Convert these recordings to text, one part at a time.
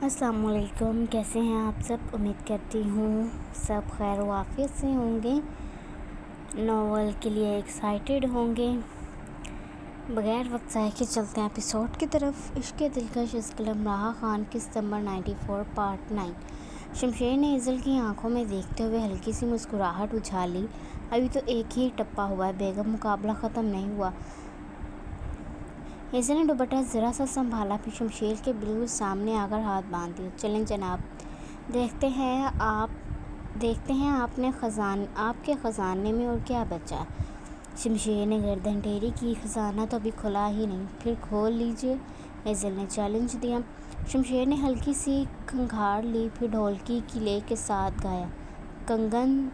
السلام علیکم، کیسے ہیں آپ سب؟ امید کرتی ہوں سب خیر و عافیت سے ہوں گے، ناول کے لیے ایکسائٹیڈ ہوں گے۔ بغیر وقت ضائع کے چلتے ہیں ایپیسوڈ کی طرف۔ عشق دلکش از قلم راہا خان، قسط نمبر 94 پارٹ 9۔ شمشیر نے ایزل کی آنکھوں میں دیکھتے ہوئے ہلکی سی مسکراہٹ اچھالی۔ ابھی تو ایک ہی ٹپا ہوا ہے بیگم، مقابلہ ختم نہیں ہوا۔ ایزل نے دوپٹہ ذرا سا سنبھالا، پھر شمشیر کے بالکل سامنے آ کر ہاتھ باندھ دیا۔ چلیں جناب، دیکھتے ہیں آپ کے خزانے میں اور کیا بچا ہے۔ شمشیر نے گردن ٹیڑھی کی۔ خزانہ تو ابھی کھلا ہی نہیں، پھر کھول لیجیے، ایزل نے چیلنج دیا۔ شمشیر نے ہلکی سی کھنگھار لی، پھر ڈھولکی کی لے کے ساتھ گایا: کنگن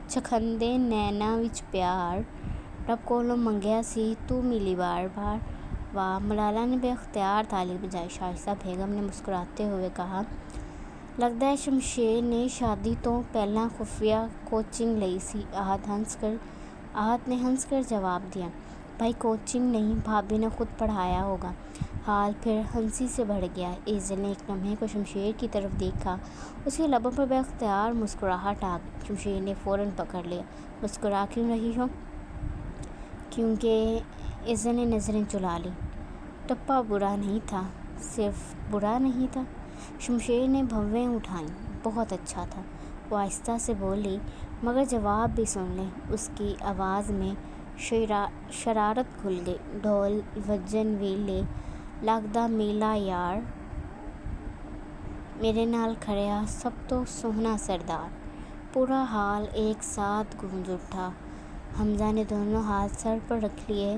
چکھندے نینا وچ پیار، رب کولوں منگیا سی تو ملی بار بار۔ واہ! ملالہ نے بے اختیار تالی بجائی۔ شائستہ بیگم نے مسکراتے ہوئے کہا: لگدا ہے شمشیر نے شادی تو پہلاں خفیہ کوچنگ لئی سی۔ آہت نے ہنس کر جواب دیا: بھائی کوچنگ نہیں، بھابی نے خود پڑھایا ہوگا۔ حال پھر ہنسی سے بڑھ گیا۔ ایزل نے ایک لمحے کو شمشیر کی طرف دیکھا، اس کے لبوں پر بے اختیار مسکراہٹ آ گئی۔ شمشیر نے فوراً پکڑ لیا: مسکرا کیوں رہی ہو؟ کیونکہ ایزل نے نظریں چلا لیں۔ ٹپا برا نہیں تھا، صرف برا نہیں تھا۔ شمشیر نے بھویں اٹھائیں: بہت اچھا تھا۔ وہ آہستہ سے بولی: مگر جواب بھی سن لیں۔ اس کی آواز میں شرارت گھل گئی۔ ڈھول وجن ویلے لگدا میلا یار، میرے نال کھڑیا سب تو سوہنا سردار۔ پورا ہال ایک ساتھ گونج اٹھا۔ حمزہ نے دونوں ہاتھ سر پر رکھ لیے۔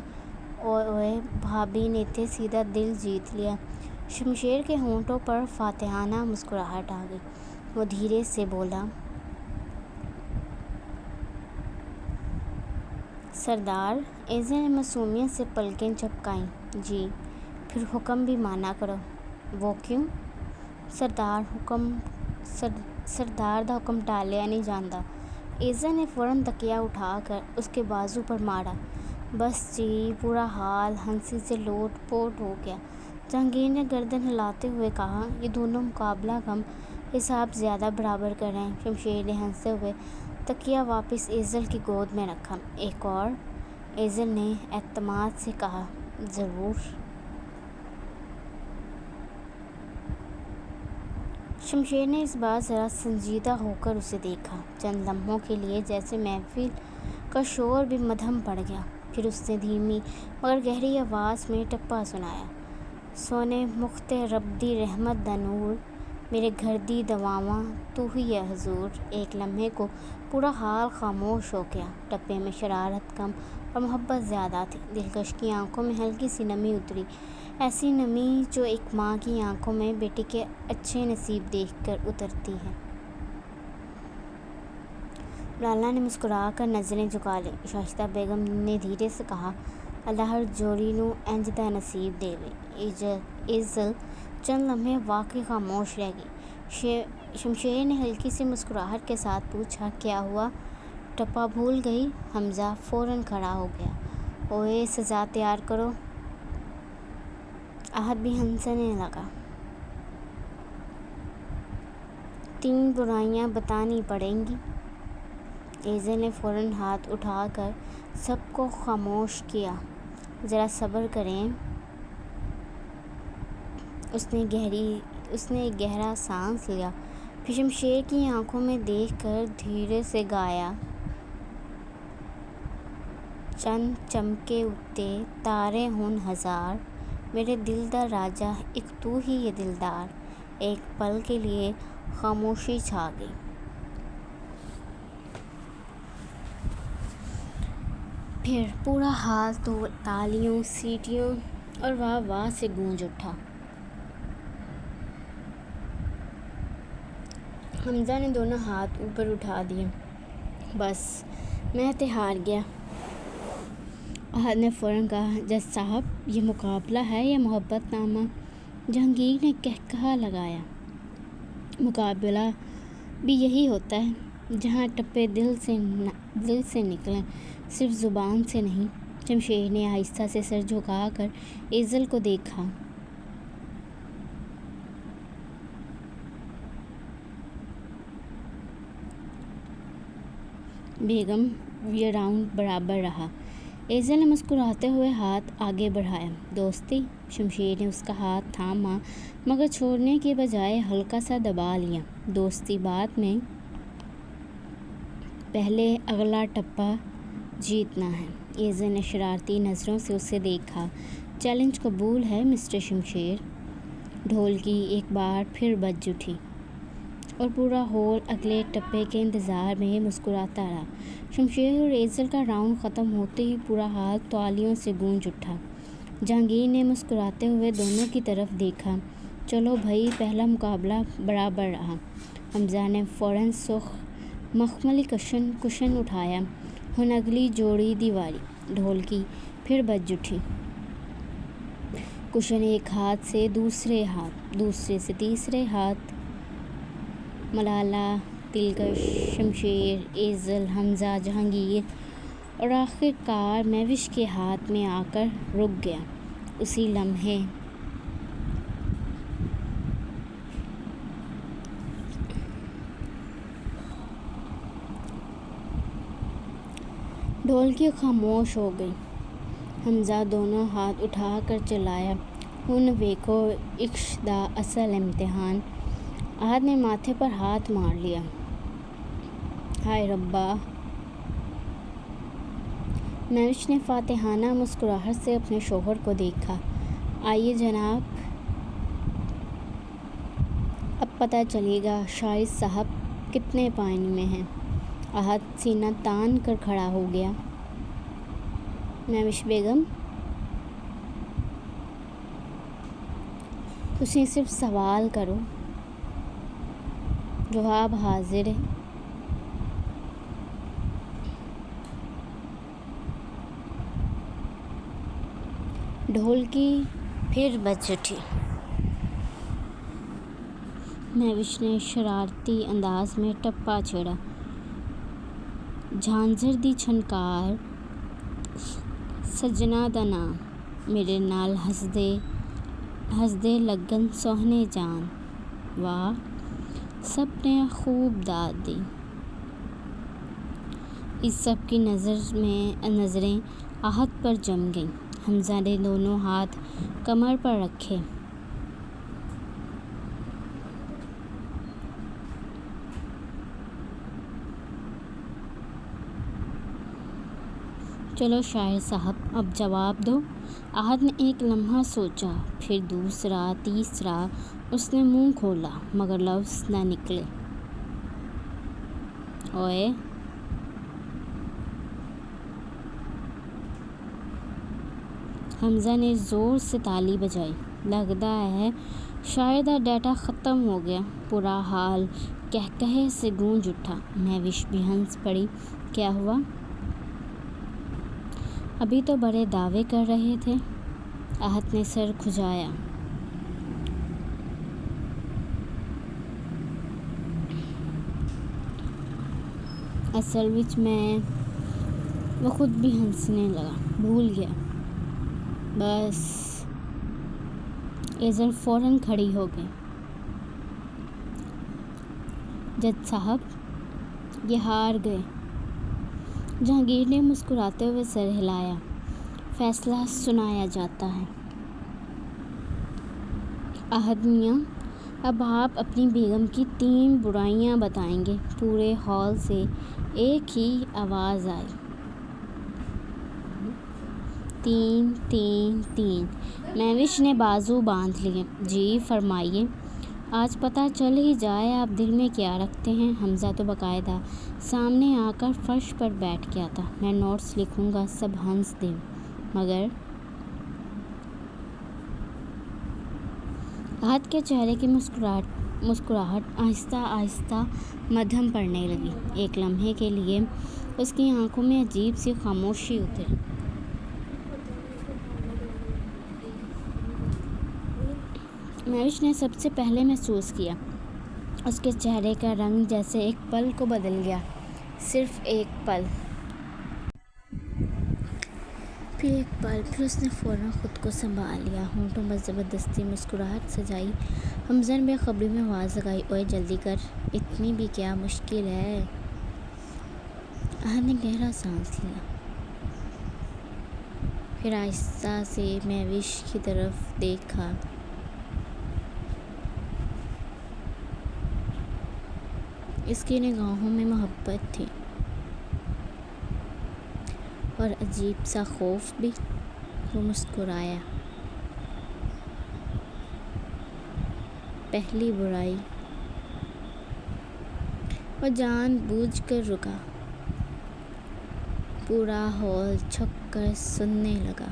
اوئے بھابی نے تے سیدھا دل جیت لیا۔ شمشیر کے ہونٹوں پر فاتحانہ مسکراہٹ آ گئی۔ وہ دھیرے سے بولا: سردار۔ ایزل نے معصومیت سے پلکیں جھپکائیں: جی۔ پھر حکم بھی مانا کرو۔ وہ کیوں؟ سردار دا حکم ٹالیا نہیں جاندا۔ ایزل نے فوراً تکیہ اٹھا کر اس کے بازو پر مارا۔ بس جی۔ پورا ہال ہنسی سے لوٹ پوٹ ہو گیا۔ جہانگیر نے گردن ہلاتے ہوئے کہا: یہ دونوں مقابلہ کم حساب زیادہ برابر کر رہے ہیں۔ شمشیر نے ہنستے ہوئے تکیہ واپس ایزل کی گود میں رکھا۔ ایک اور؟ ایزل نے اعتماد سے کہا: ضرور۔ شمشیر نے اس بار ذرا سنجیدہ ہو کر اسے دیکھا۔ چند لمحوں کے لیے جیسے محفل کا شور بھی مدھم پڑ گیا۔ پھر اس نے دھیمی مگر گہری آواز میں ٹپا سنایا: سونے مخت رب دی رحمت دا نور، میرے گھر دی دعاواں تو ہی ہے حضور۔ ایک لمحے کو پورا حال خاموش ہو گیا۔ ٹپے میں شرارت کم اور محبت زیادہ تھی۔ دلکش کی آنکھوں میں ہلکی سی نمی اتری، ایسی نمی جو ایک ماں کی آنکھوں میں بیٹے کے اچھے نصیب دیکھ کر اترتی ہے۔ ملالہ نے مسکرا کر نظریں جھکا لیں۔ شائستہ بیگم نے دھیرے سے کہا: اللہ ہر جوڑی نوں انج دا نصیب دیوے۔ ایزل چند لمحے واقعی خاموش رہ گئی۔ شمشیر نے ہلکی سی مسکراہٹ کے ساتھ پوچھا: کیا ہوا؟ ٹپا بھول گئی؟ حمزہ فوراً کھڑا ہو گیا: اوئے سزا تیار کرو۔ آہت بھی ہنسنے لگا: 3 برائیاں بتانی پڑیں گی۔ ایزل نے فوراً ہاتھ اٹھا کر سب کو خاموش کیا: ذرا صبر کریں۔ اس نے ایک گہرا سانس لیا، پھر شمشیر کی آنکھوں میں دیکھ کر دھیرے سے گایا: چند چمکے اُتے تارے ہن ہزار، میرے دل دا راجا ایک تو ہی ہے دلدار۔ ایک پل کے لیے خاموشی چھا گئی۔ پھر پورا ہال تالیوں، سیٹیوں اور واہ واہ سے گونج اٹھا۔ حمزہ نے دونوں ہاتھ اوپر اٹھا دیے: بس میں تے ہار گیا۔ آہت نے فوراً کہا: جج صاحب، یہ مقابلہ ہے یا محبت نامہ؟ جہانگیر نے قہقہہ لگایا: مقابلہ بھی یہی ہوتا ہے جہاں ٹپے دل سے نکلیں، صرف زبان سے نہیں۔ شمشیر نے آہستہ سے سر جھکا کر ایزل کو دیکھا: بیگم یہ راؤنڈ برابر رہا۔ ایزل نے مسکراتے ہوئے ہاتھ آگے بڑھایا۔ دوستی؟ شمشیر نے اس کا ہاتھ تھاما مگر چھوڑنے کے بجائے ہلکا سا دبا لیا۔ دوستی بعد میں، پہلے اگلا ٹپا جیتنا ہے۔ ایزل نے شرارتی نظروں سے اسے دیکھا۔ چیلنج قبول ہے مسٹر شمشیر۔ ڈھولکی ایک بار پھر بج اٹھی اور پورا ہال اگلے ٹپے کے انتظار میں مسکراتا رہا۔ شمشیر اور ایزل کا راؤنڈ ختم ہوتے ہی پورا ہال تالیوں سے گونج اٹھا۔ جہانگیر نے مسکراتے ہوئے دونوں کی طرف دیکھا۔ چلو بھائی، پہلا مقابلہ برابر رہا۔ حمزہ نے فوراً سرخ مخملی کشن اٹھایا۔ ہن اگلی جوڑی دی واری۔ ڈھولکی پھر بج اٹھی۔ کشن ایک ہاتھ سے دوسرے ہاتھ، دوسرے سے تیسرے ہاتھ، ملالہ، دلکش، شمشیر، ایزل، حمزہ، جہانگیر اور آخر کار مہوش کے ہاتھ میں آ کر رک گیا۔ اسی لمحے ڈھولکی خاموش ہو گئی۔ حمزہ دونوں ہاتھ اٹھا کر چلایا، ہن ویکھو عشق دا اصل امتحان۔ احد نے ماتھے پر ہاتھ مار لیا۔ ہائے ربا! مہوش نے فاتحانہ مسکراہٹ سے اپنے شوہر کو دیکھا۔ آئیے جناب، اب پتہ چلے گا شاہد صاحب کتنے پانی میں ہیں۔ احد سینہ تان کر کھڑا ہو گیا۔ مہوش بیگم، تسی صرف سوال کرو، جواب حاضر ہے۔ ڈھولکی پھر بج اٹھی۔ مہوش نے شرارتی انداز میں ٹپا چھیڑا۔ جھانجر دی چھنکار، سجنا دا نام، میرے نال ہسدے لگن سوہنے جان، واہ سب نے خوب داد دی۔ اس سب کی نظریں احد پر جم گئیں۔ حمزہ نے دونوں ہاتھ کمر پر رکھے۔ چلو شاعر صاحب، اب جواب دو۔ احد نے ایک لمحہ سوچا، پھر دوسرا، تیسرا۔ اس نے منہ کھولا مگر لفظ نہ نکلے۔ اوئے! حمزہ نے زور سے تالی بجائی۔ لگتا ہے شاعر دا ڈیٹا ختم ہو گیا۔ پورا ہال کہکہے سے گونج اٹھا۔ مہوش بھی ہنس پڑی۔ کیا ہوا؟ ابھی تو بڑے دعوے کر رہے تھے۔ احد نے سر کھجایا۔ اصل وچ میں وہ خود بھی ہنسنے لگا، بھول گیا۔ بس۔ ایزل فوراً کھڑی ہو گئی۔ جج صاحب، یہ ہار گئے۔ جہانگیر نے مسکراتے ہوئے سر ہلایا۔ فیصلہ سنایا جاتا ہے۔ احد میاں، اب آپ اپنی بیگم کی 3 برائیاں بتائیں گے۔ پورے ہال سے ایک ہی آواز آئی۔ 3 3 3۔ مہوش نے بازو باندھ لیے۔ جی فرمائیے۔ آج پتہ چل ہی جائے آپ دل میں کیا رکھتے ہیں۔ حمزہ تو باقاعدہ سامنے آ کر فرش پر بیٹھ گیا تھا۔ میں نوٹس لکھوں گا، سب ہنس دیں، مگر احد کے چہرے کی مسکراہٹ آہستہ آہستہ مدھم پڑنے لگی۔ ایک لمحے کے لیے اس کی آنکھوں میں عجیب سی خاموشی اتری۔ مہوش نے سب سے پہلے محسوس کیا، اس کے چہرے کا رنگ جیسے ایک پل کو بدل گیا۔ صرف ایک پل۔ پھر اس نے فوراً خود کو سنبھال لیا، ہونٹوں پر زبردستی مسکراہٹ سجائی۔ حمزہ نے بے خبری میں آواز لگائی، اوئے جلدی کر، اتنی بھی کیا مشکل ہے؟ احد نے گہرا سانس لیا، پھر آہستہ سے مہوش کی طرف دیکھا۔ اس کی نگاہوں میں محبت تھی اور عجیب سا خوف بھی۔ وہ مسکرایا۔ پہلی برائی، وہ جان بوجھ کر رکا۔ پورا ہال جھک کر سننے لگا۔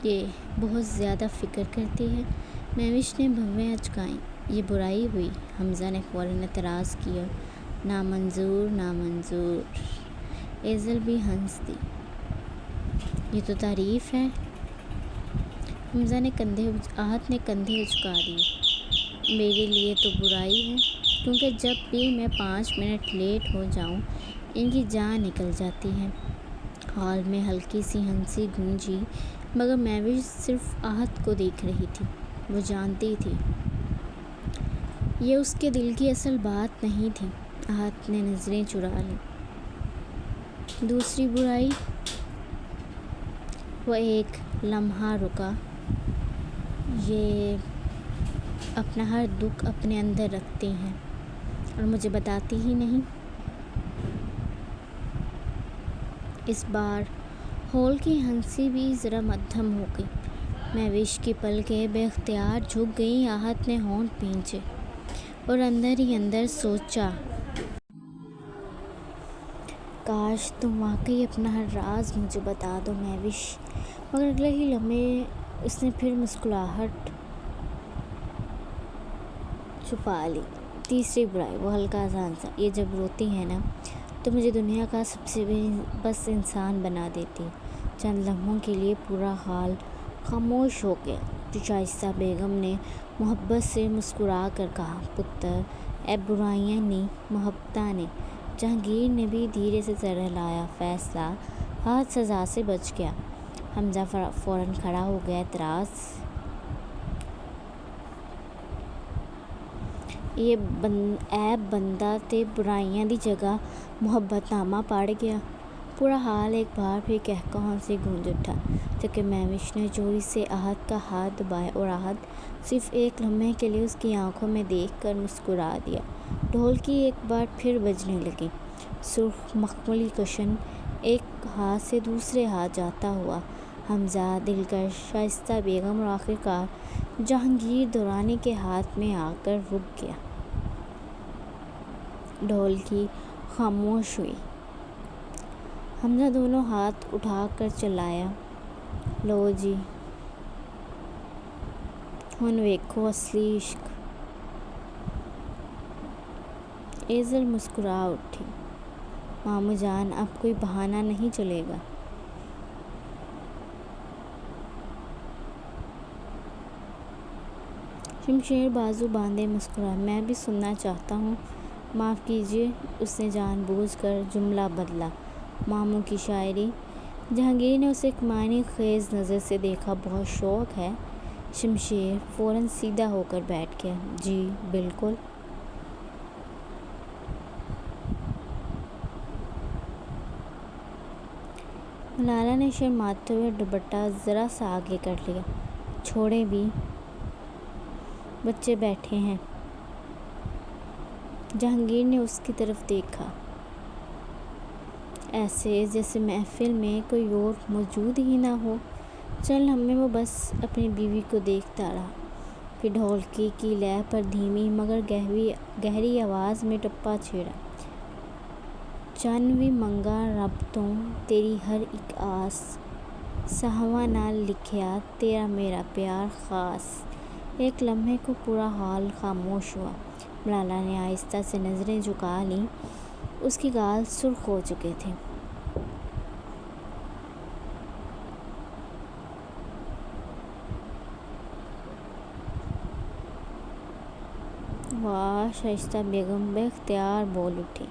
یہ بہت زیادہ فکر کرتی ہے، مہوش نے بھویں اچکائیں۔ یہ برائی ہوئی، حمزہ نے فوراً اعتراض کیا۔ نامنظور، نامنظور۔ ایزل بھی ہنس دی۔ یہ تو تعریف ہے۔ احد نے کندھے اچکا دیے۔ میرے لیے تو برائی ہے، کیونکہ جب بھی میں 5 منٹ لیٹ ہو جاؤں ان کی جان نکل جاتی ہے۔ ہال میں ہلکی سی ہنسی گونجی، مگر مہوش صرف احد کو دیکھ رہی تھی۔ وہ جانتی تھی یہ اس کے دل کی اصل بات نہیں تھی۔ احد نے نظریں چرا لیں۔ دوسری برائی، وہ ایک لمحہ رکا۔ یہ اپنا ہر دکھ اپنے اندر رکھتی ہیں اور مجھے بتاتی ہی نہیں۔ اس بار ہال کی ہنسی بھی ذرا مدھم ہو گئی۔ مہوش کی پلکیں بے اختیار جھک گئیں۔ احد نے ہونٹ بھینچے اور اندر ہی اندر سوچا، کاش تم واقعی اپنا ہر راز مجھے بتا دو مہوش۔ مگر اگلے ہی لمحے اس نے پھر مسکراہٹ چھپا لی۔ تیسری برائی، وہ ہلکا سا ہنسا۔ یہ جب روتی ہے نا تو مجھے دنیا کا سب سے بس انسان بنا دیتی ہے۔ چند لمحوں کے لیے پورا ہال خاموش ہو گیا۔ پھر شائستہ بیگم نے محبت سے مسکرا کر کہا، پتر، اے برائیاں نہیں، محبتاں نے۔ جہانگیر نے بھی دھیرے سے سر ہلایا۔ فیصلہ، احد سزا سے بچ گیا۔ حمزہ فوراً کھڑا ہو گیا۔ اعتراض، یہ عیب بندہ تے برائیاں دی جگہ محبت نامہ پڑھ گیا۔ پورا حال ایک بار پھر قہقہوں سے گونج اٹھا، جبکہ مہوش نے چوری سے احد کا ہاتھ دبایا اور احد صرف ایک لمحے کے لیے اس کی آنکھوں میں دیکھ کر مسکرا دیا۔ ڈھولکی ایک بار پھر بجنے لگی۔ سرخ مخملی کشن ایک ہاتھ سے دوسرے ہاتھ جاتا ہوا۔ حمزہ، دلکش، شائستہ بیگم اور آخرکار جہانگیر درانی کے ہاتھ میں آ کر رک گیا۔ ڈھولکی خاموش ہوئی۔ حمزہ دونوں ہاتھ اٹھا کر چلایا، لو جی، ہن ویکھو اصلی عشق۔ ایزل مسکرا اٹھی، ماموں جان، اب کوئی بہانہ نہیں چلے گا۔ شمشیر بازو باندھے مسکرایا، میں بھی سننا چاہتا ہوں۔ معاف کیجیے، اس نے جان بوجھ کر جملہ بدلا۔ ماموں کی شاعری۔ جہانگیر نے اسے ایک معنی خیز نظر سے دیکھا۔ بہت شوق ہے؟ شمشیر فوراً سیدھا ہو کر بیٹھ گیا۔ جی بالکل۔ ملالہ نے شرماتے ہوئے دوپٹہ ذرا سا آگے کر لیا۔ چھوڑیں بھی، بچے بیٹھے ہیں۔ جہانگیر نے اس کی طرف دیکھا، ایسے جیسے محفل میں کوئی اور موجود ہی نہ ہو۔ چند لمحے وہ بس اپنی بیوی کو دیکھتا رہا، پھر ڈھولکی کی لے پر دھیمی مگر گہری آواز میں ٹپا چھیڑا، چن وی منگا رب توں تیری ہر ایک آس، سہواں نال لکھیا تیرا میرا پیار خاص۔ ایک لمحے کو پورا ہال خاموش ہوا۔ ملالہ نے آہستہ سے نظریں جھکا لیں۔ اس کے گال سرخ ہو چکے تھے۔ واہ! شائستہ بیگم بے اختیار بول اٹھی۔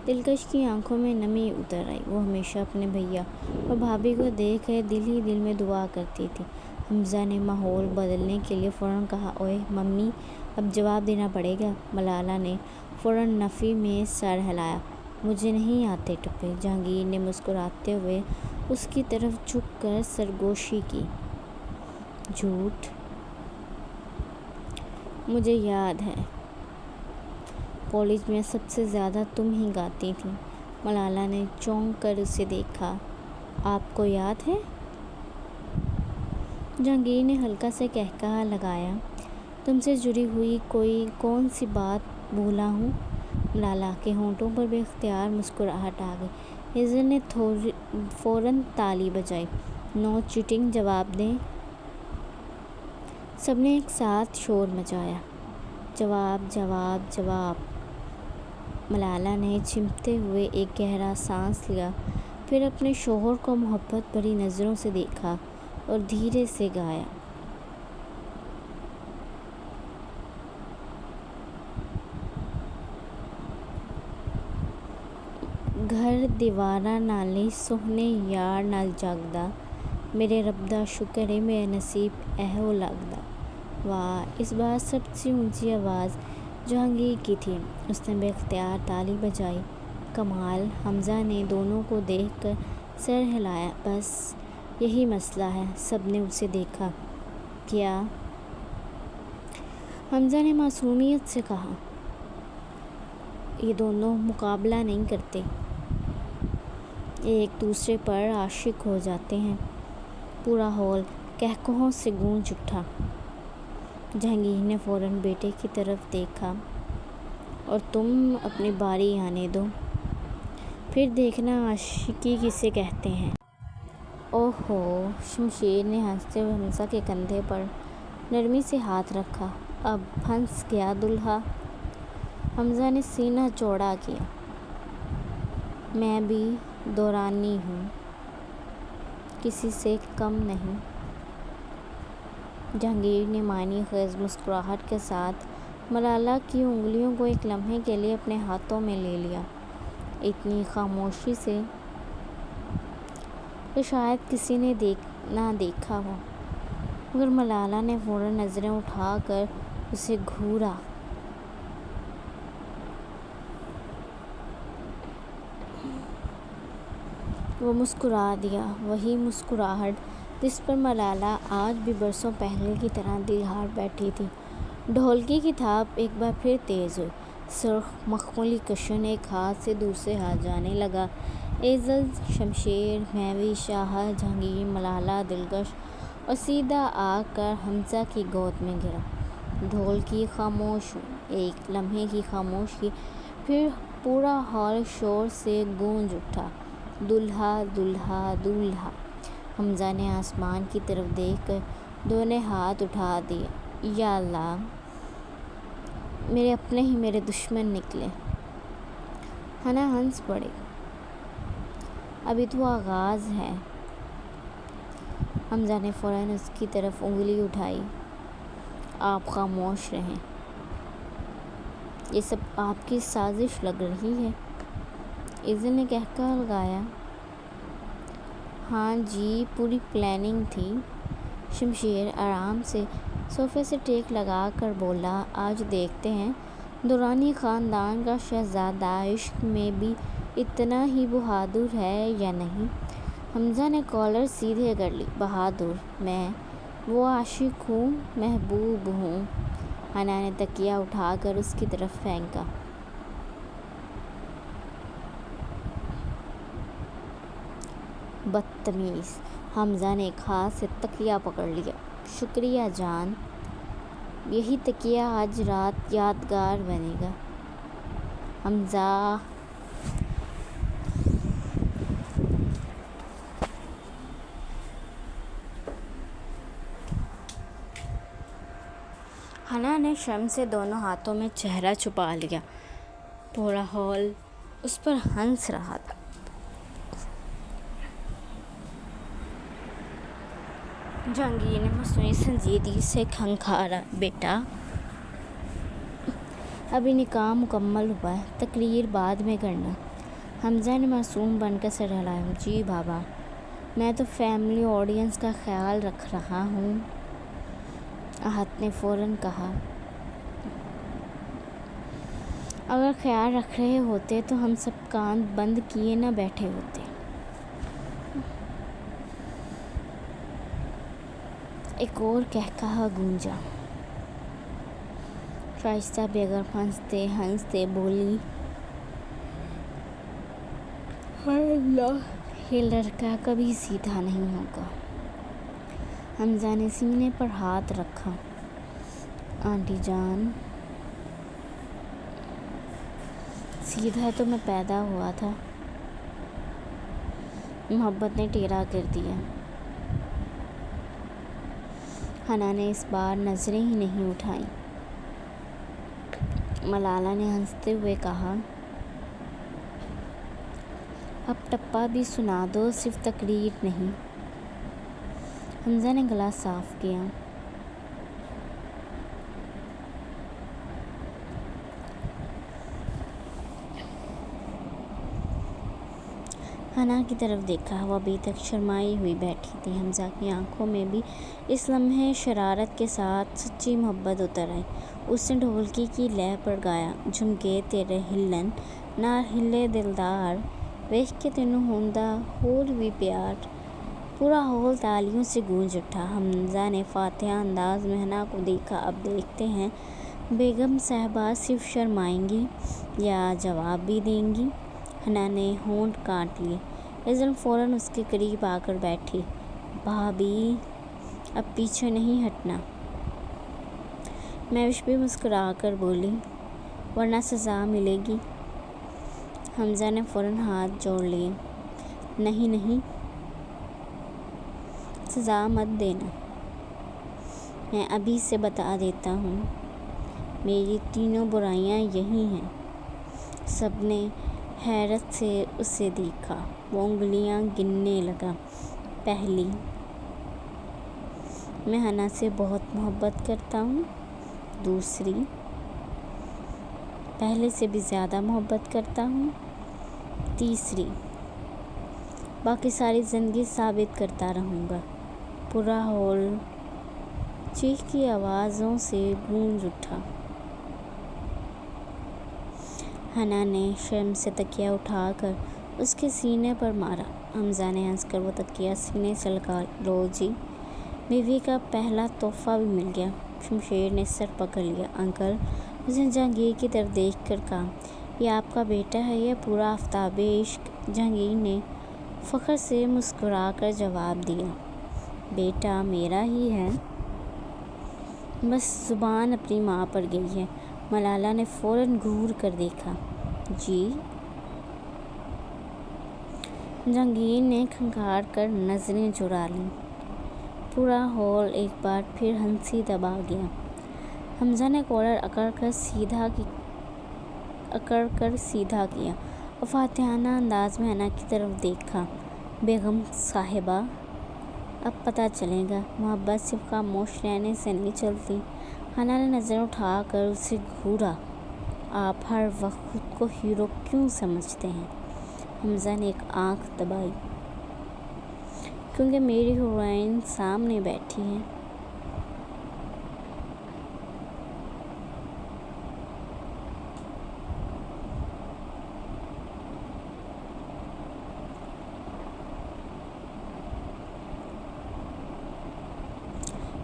دلکش کی آنکھوں میں نمی اتر آئی۔ وہ ہمیشہ اپنے بھیا اور بھابھی کو دیکھ کر دل ہی دل میں دعا کرتی تھی۔ حمزہ نے ماحول بدلنے کے لیے فوراً کہا، اوئے ممی، اب جواب دینا پڑے گا۔ ملالہ نے فوراً نفی میں سر ہلایا۔ مجھے نہیں آتے ٹپے۔ جہانگیر نے مسکراتے ہوئے اس کی طرف جھک کر سرگوشی کی۔ جھوٹ؟ مجھے یاد ہے، کالج میں سب سے زیادہ تم ہی گاتی تھی۔ ملالہ نے چونک کر اسے دیکھا۔ آپ کو یاد ہے؟ جہانگیر نے ہلکا سا قہقہہ لگایا۔ تم سے جڑی ہوئی کون سی بات بھولا ہوں؟ ملالہ کے ہونٹوں پر بے اختیار مسکراہٹ آ گئی۔ ایزل نے فوراً تالی بجائی۔ نو چیٹنگ، جواب دیں۔ سب نے ایک ساتھ شور مچایا۔ جواب، جواب، جواب۔ ملالہ نے چمٹتے ہوئے ایک گہرا سانس لیا، پھر اپنے شوہر کو محبت بھری نظروں سے دیکھا اور دھیرے سے گایا۔ گھر دیوارا نالی سوہنے یار نال جاگدا، میرے رب دا شکر ہے میرا نصیب ایہو لگدا۔ واہ! اس بار سب سے اونچی آواز جہانگیر کی تھی۔ اس نے بے اختیار تالی بجائی۔ کمال! حمزہ نے دونوں کو دیکھ کر سر ہلایا۔ بس یہی مسئلہ ہے۔ سب نے اسے دیکھا۔ کیا؟ حمزہ نے معصومیت سے کہا۔ یہ دونوں مقابلہ نہیں کرتے، ایک دوسرے پر عاشق ہو جاتے ہیں۔ پورا ہال قہقہوں سے گونج اٹھا۔ جہانگیر نے فوراً بیٹے کی طرف دیکھا۔ اور تم اپنی باری آنے دو، پھر دیکھنا عاشقی کسے کہتے ہیں۔ اوہ ہو! شمشیر نے ہنستے ہوئے حمزہ کے کندھے پر نرمی سے ہاتھ رکھا۔ اب پھنس گیا دولہا؟ حمزہ نے سینہ چوڑا کیا۔ میں بھی دورانی ہوں، کسی سے کم نہیں۔ جہانگیر نے معنی خیز مسکراہٹ کے ساتھ ملالہ کی انگلیوں کو ایک لمحے کے لیے اپنے ہاتھوں میں لے لیا، اتنی خاموشی سے کہ شاید کسی نے نہ دیکھا ہو، مگر ملالہ نے فوراً نظریں اٹھا کر اسے گھورا۔ وہ مسکرا دیا، وہی مسکراہٹ جس پر ملالہ آج بھی برسوں پہلے کی طرح دل ہار بیٹھی تھی۔ ڈھولکی کی تھاپ ایک بار پھر تیز ہوئی۔ سرخ مخملی کشن ایک ہاتھ سے دوسرے ہاتھ جانے لگا۔ ایزل، شمشیر، مہوش، شاہد، جہانگیر، ملالہ دلکش اور سیدھا آ کر حمزہ کی گود میں گرا۔ ڈھولکی خاموش ہوئی۔ ایک لمحے کی خاموشی، پھر پورا ہال شور سے گونج اٹھا۔ دولہا، دولہا، دولہا۔ حمزہ نے آسمان کی طرف دیکھ کر دونوں ہاتھ اٹھا دیے۔ یا اللہ! میرے اپنے ہی میرے دشمن نکلے۔ حنا ہنس پڑی۔ ابھی تو آغاز ہے۔ حمزہ نے فوراً اس کی طرف انگلی اٹھائی۔ آپ خاموش رہیں، یہ سب آپ کی سازش لگ رہی ہے۔ ایزل نے قہقہہ لگایا۔ ہاں جی، پوری پلاننگ تھی۔ شمشیر آرام سے صوفے سے ٹیک لگا کر بولا۔ آج دیکھتے ہیں درانی خاندان کا شہزادہ عشق میں بھی اتنا ہی بہادر ہے یا نہیں۔ حمزہ نے کالر سیدھے کر لی۔ بہادر؟ میں وہ عاشق ہوں، محبوب ہوں۔ حنا نے تکیہ اٹھا کر اس کی طرف پھینکا۔ بدتمیز! حمزہ نے ایک ہاتھ سے تکیہ پکڑ لیا۔ شکریہ جان، یہی تکیہ آج رات یادگار بنے گا۔ حمزہ! حنا نے شرم سے دونوں ہاتھوں میں چہرہ چھپا لیا۔ پورا ہال اس پر ہنس رہا تھا۔ جہانگیر نے مصنوعی سنجیدگی سے کھنکھارا۔ بیٹا، ابھی نکاح مکمل ہوا ہے، تقریر بعد میں کرنا۔ حمزہ نے معصوم بن کر سر ہلایا۔ جی بابا، میں تو فیملی آڈینس کا خیال رکھ رہا ہوں۔ احد نے فوراً کہا۔ اگر خیال رکھ رہے ہوتے تو ہم سب کان بند کیے نہ بیٹھے ہوتے۔ ایک اور قہقہہ گونجا۔ شائستہ بیگم ہنستے ہنستے بولی، ہائے اللہ، یہ لڑکا کبھی سیدھا نہیں ہوگا۔ حمزہ نے سینے پر ہاتھ رکھا۔ آنٹی جان، سیدھا تو میں پیدا ہوا تھا، محبت نے ٹیڑھا کر دیا۔ حنا نے اس بار نظریں ہی نہیں اٹھائیں۔ ملالہ نے ہنستے ہوئے کہا، اب ٹپا بھی سنا دو، صرف تقریر نہیں۔ حمزہ نے گلا صاف کیا۔ حنا کی طرف دیکھا، وہ ابھی تک شرمائی ہوئی بیٹھی تھی۔ حمزہ کی آنکھوں میں بھی اس لمحے شرارت کے ساتھ سچی محبت اتر آئی۔ اس نے ڈھولکی کی لے پر گایا، جھمکے تیرے ہلن نال ہلے دلدار، ویکھ کے تینوں ہوندا ہور وی پیار۔ پورا ہال تالیوں سے گونج اٹھا۔ حمزہ نے فاتحانہ انداز میں حنا کو دیکھا۔ اب دیکھتے ہیں بیگم صاحبہ صرف شرمائیں گی یا جواب بھی دیں گی۔ حنا نے ہونٹ کاٹ لیے۔ ایزل فوراً اس کے قریب آ کر بیٹھی۔ بھابی، اب پیچھے نہیں ہٹنا۔ مہوش بھی مسکرا کر بولی، ورنہ سزا ملے گی۔ حمزہ نے فوراً ہاتھ جوڑ لیے۔ نہیں نہیں، سزا مت دینا، میں ابھی سے بتا دیتا ہوں، میری تینوں برائیاں یہی ہیں۔ سب نے حیرت سے اسے دیکھا۔ وہ انگلیاں گننے لگا۔ پہلی، میں حنا سے بہت محبت کرتا ہوں۔ دوسری، پہلے سے بھی زیادہ محبت کرتا ہوں۔ تیسری، باقی ساری زندگی ثابت کرتا رہوں گا۔ پورا ہال چیخ کی آوازوں سے گونج اٹھا۔ حنا نے شرم سے تکیہ اٹھا کر اس کے سینے پر مارا۔ حمزہ نے ہنس کر وہ تکیہ سینے سے لگا لو جی، بیوی کا پہلا تحفہ بھی مل گیا۔ شمشیر نے سر پکڑ لیا۔ انکل، اس نے جہانگیر کی طرف دیکھ کر کہا، یہ آپ کا بیٹا ہے یا پورا آفتاب عشق؟ جہانگیر نے فخر سے مسکرا کر جواب دیا، بیٹا میرا ہی ہے، بس زبان اپنی ماں پر گئی ہے۔ ملالہ نے فوراً گھور کر دیکھا۔ جی؟ جہانگیر نے کھنگھار کر نظریں چرا لیں۔ پورا ہال ایک بار پھر ہنسی دبا گیا۔ حمزہ نے کالر اکڑ کر سیدھا کیا اور فاتحانہ انداز میں حنا کی طرف دیکھا۔ بیگم صاحبہ، اب پتہ چلے گا، محبت صرف خاموش رہنے سے نہیں چلتی۔ حنا نے نظر اٹھا کر اسے گھورا۔ آپ ہر وقت خود کو ہیرو کیوں سمجھتے ہیں؟ حمزہ نے ایک آنکھ دبائی۔ کیونکہ میری ہیروئن سامنے بیٹھی ہے۔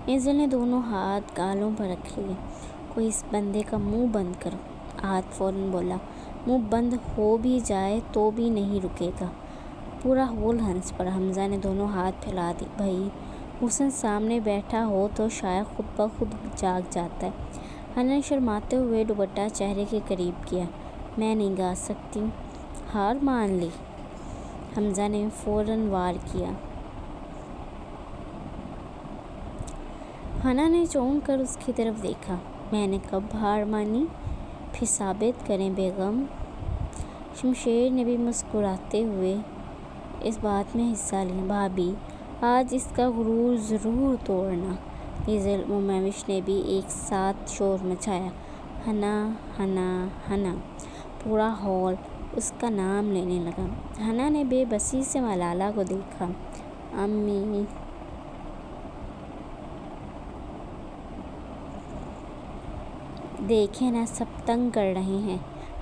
ایزل نے دونوں ہاتھ گالوں پر رکھ لیے۔ کوئی اس بندے کا منہ بند کرو۔ ہاتھ فوراً بولا، منہ بند ہو بھی جائے تو بھی نہیں رکے گا۔ پورا ہال ہنس پڑا۔ حمزہ نے دونوں ہاتھ پھیلا دیے۔ بھائی، حسن سامنے بیٹھا ہو تو شاید خود بخود جاگ جاتا ہے۔ حنا نے شرماتے ہوئے دوپٹہ چہرے کے قریب کیا۔ میں نہیں گا سکتی، ہار مان لی؟ حمزہ نے فوراً وار کیا۔ حنا نے چونک کر اس کی طرف دیکھا۔ میں نے کب ہار مانی؟ پھر ثابت کریں بیگم۔ شمشیر نے بھی مسکراتے ہوئے اس بات میں حصہ لیا۔ بھابی، آج اس کا غرور ضرور توڑنا۔ ایزل و مہوش نے بھی ایک ساتھ شور مچایا۔ حنا، حنا، حنا۔ پورا ہال اس کا نام لینے لگا۔ حنا نے بے بسی سے ملالہ کو دیکھا۔ امی، دیکھیں نا، سب تنگ کر رہے ہیں۔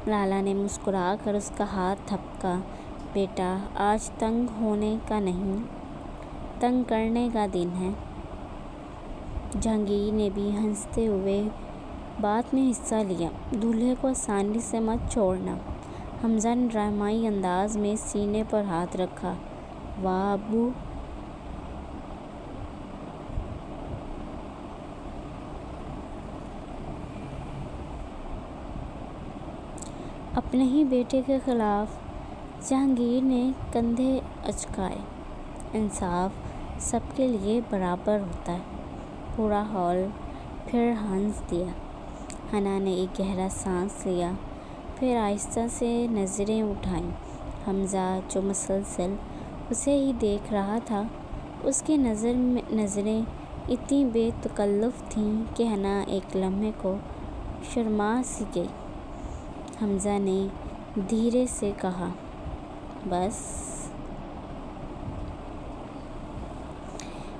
ملالا نے مسکرا کر اس کا ہاتھ تھپکا۔ بیٹا، آج تنگ ہونے کا نہیں، تنگ کرنے کا دن ہے۔ جہانگیر نے بھی ہنستے ہوئے بات میں حصہ لیا۔ دولہے کو آسانی سے مت چھوڑنا۔ حمزہ نے ڈرامائی انداز میں سینے پر ہاتھ رکھا۔ واہ ابو! اپنے ہی بیٹے کے خلاف؟ جہانگیر نے کندھے اچکائے۔ انصاف سب کے لیے برابر ہوتا ہے۔ پورا ہال پھر ہنس دیا۔ حنا نے ایک گہرا سانس لیا، پھر آہستہ سے نظریں اٹھائیں۔ حمزہ جو مسلسل اسے ہی دیکھ رہا تھا، اس کی نظریں اتنی بے تکلف تھیں کہ حنا ایک لمحے کو شرما سی گئی۔ حمزہ نے دھیرے سے کہا، بس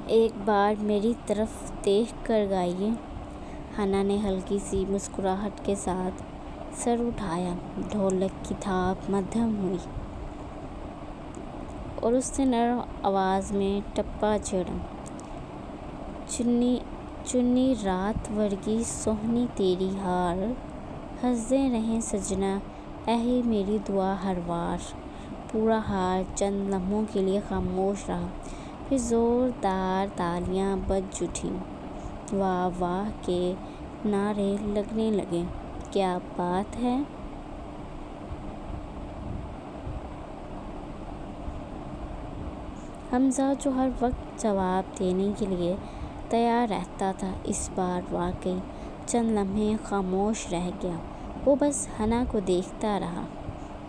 ایک بار میری طرف دیکھ کر گائیے۔ حنا نے ہلکی سی مسکراہٹ کے ساتھ سر اٹھایا۔ ڈھولک کی تھاپ مدھم ہوئی اور اس نے نرم آواز میں ٹپا چھیڑا، چنی رات ورگی سوہنی تیری ہار، ہنسدے رہیں سجنا اہی میری دعا ہر وار۔ پورا ہال چند لمحوں کے لیے خاموش رہا، پھر زوردار تالیاں بج اٹھیں۔ واہ واہ کے نعرے لگنے لگے۔ کیا بات ہے! حمزہ جو ہر وقت جواب دینے کے لیے تیار رہتا تھا، اس بار واقعی چند لمحے خاموش رہ گیا۔ وہ بس حنا کو دیکھتا رہا،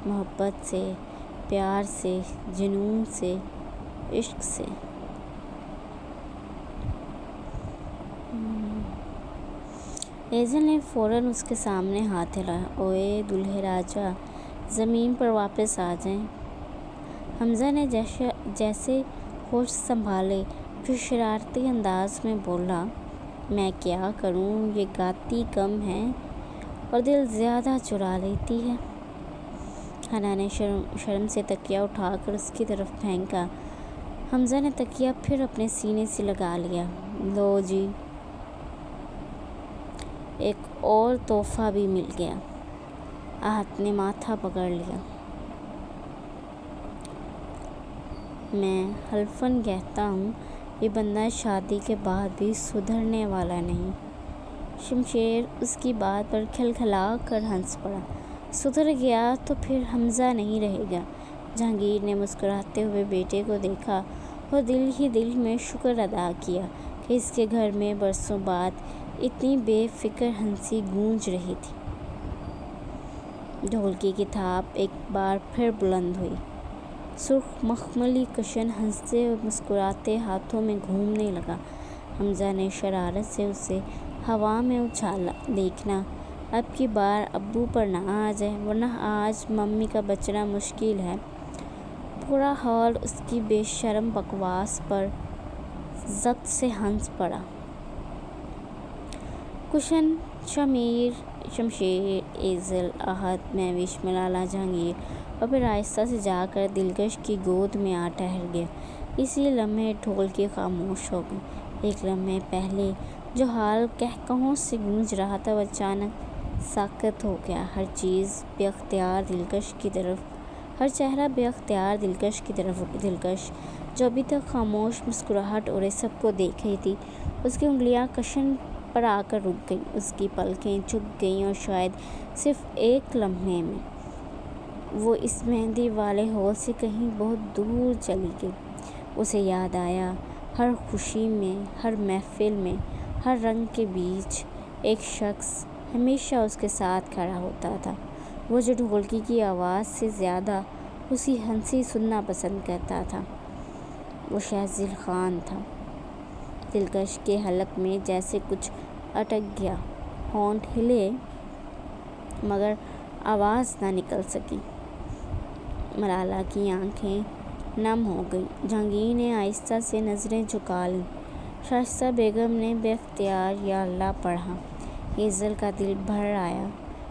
محبت سے، پیار سے، جنون سے، عشق سے۔ ایزل نے فوراً اس کے سامنے ہاتھ ہلایا۔ اوئے دولہے راجا، زمین پر واپس آ جائیں۔ حمزہ نے جیسے ہوش سنبھالے پھر شرارتی انداز میں بولا، میں کیا کروں، یہ گاتی کم ہے اور دل زیادہ چرا لیتی ہے۔ حنا نے شرم سے تکیہ اٹھا کر اس کی طرف پھینکا۔ حمزہ نے تکیہ پھر اپنے سینے سے لگا لیا۔ لو جی، ایک اور تحفہ بھی مل گیا۔ آہت نے ماتھا پکڑ لیا۔ میں حلفاً کہتا ہوں، یہ بندہ شادی کے بعد بھی سدھرنے والا نہیں۔ شمشیر اس کی بات پر کھلکھلا کر ہنس پڑا۔ سدھر گیا تو پھر حمزہ نہیں رہے گا۔ جہانگیر نے مسکراتے ہوئے بیٹے کو دیکھا اور دل ہی دل میں شکر ادا کیا کہ اس کے گھر میں برسوں بعد اتنی بے فکر ہنسی گونج رہی تھی۔ ڈھولکی کی تھاپ ایک بار پھر بلند ہوئی۔ سرخ مخملی کشن ہنستے اور مسکراتے ہاتھوں میں گھومنے لگا۔ حمزہ نے شرارت سے اسے ہوا میں اچھالا۔ دیکھنا اب کی بار ابو پر نہ آ جائے، ورنہ آج ممی کا بچنا مشکل ہے۔ پورا ہال اس کی بے شرم بکواس پر ضبط سے ہنس پڑا۔ کشن، شمشیر، ایزل، آہت، مہوش، ملالا، جہانگیر اور پھر آہستہ سے جا کر دلکش کی گود میں آ ٹھہر گیا۔ اسی لمحے ڈھولکی خاموش ہو گئی۔ ایک لمحے پہلے جو حال قہقہوں سے گونج رہا تھا، وہ اچانک ساکت ہو گیا۔ ہر چیز بے اختیار دلکش کی طرف، ہر چہرہ بے اختیار دلکش کی طرف اٹھا۔ دلکش جو ابھی تک خاموش مسکراہٹ اوڑے سب کو دیکھ رہی تھی، اس کی انگلیاں کشن پر آ کر رک گئیں، اس کی پلکیں جھک گئیں اور شاید صرف ایک لمحے میں وہ اس مہندی والے ہال سے کہیں بہت دور چلی گئی۔ اسے یاد آیا، ہر خوشی میں، ہر محفل میں، ہر رنگ کے بیچ ایک شخص ہمیشہ اس کے ساتھ کھڑا ہوتا تھا، وہ جو ڈھولکی کی آواز سے زیادہ اس کی ہنسی سننا پسند کرتا تھا۔ وہ شہزل خان تھا۔ دلکش کے حلق میں جیسے کچھ اٹک گیا، ہونٹ ہلے مگر آواز نہ نکل سکی۔ ملالا کی آنکھیں نم ہو گئیں۔ جہانگیر نے آہستہ سے نظریں جھکا لیں۔ شائستہ بیگم نے بے اختیار یا اللہ پڑھا۔ ایزل کا دل بھر آیا۔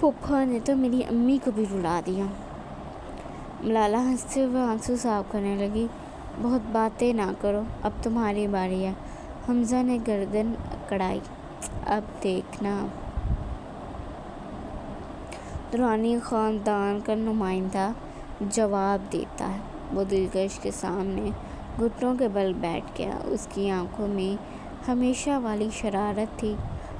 پھپھا نے تو میری امی کو بھی رلا دیا۔ ملالہ ہنستے ہوئے آنسو صاف کرنے لگی۔ بہت باتیں نہ کرو، اب تمہاری باری ہے۔ حمزہ نے گردن اکڑائی۔ اب دیکھنا درانی خاندان کا نمائندہ جواب دیتا ہے۔ وہ دلکش کے سامنے گھٹنوں کے بل بیٹھ گیا۔ اس کی آنکھوں میں ہمیشہ والی شرارت تھی،